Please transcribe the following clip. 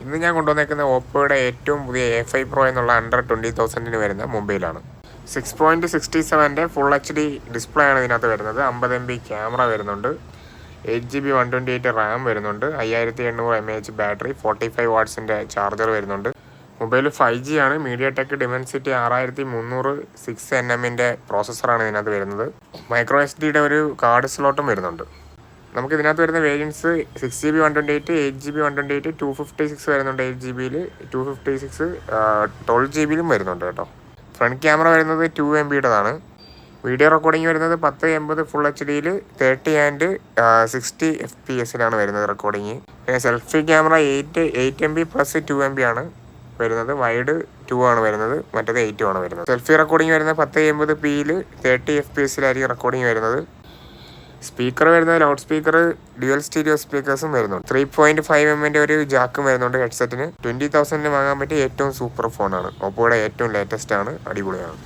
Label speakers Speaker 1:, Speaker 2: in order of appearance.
Speaker 1: ഇന്ന് ഞാൻ കൊണ്ടുവന്നേക്കുന്ന ഓപ്പോയുടെ ഏറ്റവും പുതിയ A5 Pro എന്നുള്ള അണ്ടർ 20,000 വരുന്ന മൊബൈലാണ്. 6.67 ഫുൾ HD ഡിസ്പ്ലേ ആണ് ഇതിനകത്ത് വരുന്നത്. 50 MB ക്യാമറ വരുന്നുണ്ട്, 8GB 128 RAM വരുന്നുണ്ട്, 5800 mAh ബാറ്ററി, 45 വാട്ട്സിൻ്റെ ചാർജർ വരുന്നുണ്ട്. മൊബൈൽ 5G ആണ്. MediaTek Dimensity 6300 6nm പ്രോസസ്സറാണ് ഇതിനകത്ത് വരുന്നത്. മൈക്രോ SD ഒരു കാർഡ് സ്ലോട്ടും വരുന്നുണ്ട്. നമുക്ക് ഇതിനകത്ത് വരുന്ന വേരിയൻസ് 6GB 128, 8GB 128, 256 വരുന്നുണ്ട് 8GB, 256 12GB വരുന്നുണ്ട് കേട്ടോ. ഫ്രണ്ട് ക്യാമറ വരുന്നത് 2MBയുടേതാണ്. വീഡിയോ റെക്കോർഡിംഗ് വരുന്നത് 1080 ഫുൾ HD 30 ആൻഡ് 60 FPS വരുന്നത് റെക്കോർഡിങ്. പിന്നെ selfie camera 8MB plus 2MB ആണ് വരുന്നത്. വൈഡ് 2 ആണ് വരുന്നത്, മറ്റേത് 8 ആണ് വരുന്നത്. സെൽഫി റെക്കോർഡിംഗ് വരുന്നത് 1080p 30 FPS റെക്കോർഡിംഗ് വരുന്നത്. സ്പീക്കർ വരുന്നത് ലൗഡ് സ്പീക്കർ, ഡ്യുവൽ സ്റ്റീരിയോ സ്പീക്കേഴ്സും വരുന്നുണ്ട്. 3.5mm ഒരു ജാക്കും വരുന്നുണ്ട് ഹെഡ്സെറ്റിന്. 20,000 വാങ്ങാൻ പറ്റിയ ഏറ്റവും സൂപ്പർ ഫോണാണ്. ഓപ്പോയുടെ ഏറ്റവും ലേറ്റസ്റ്റ് ആണ്, അടിപൊളിയാണ്.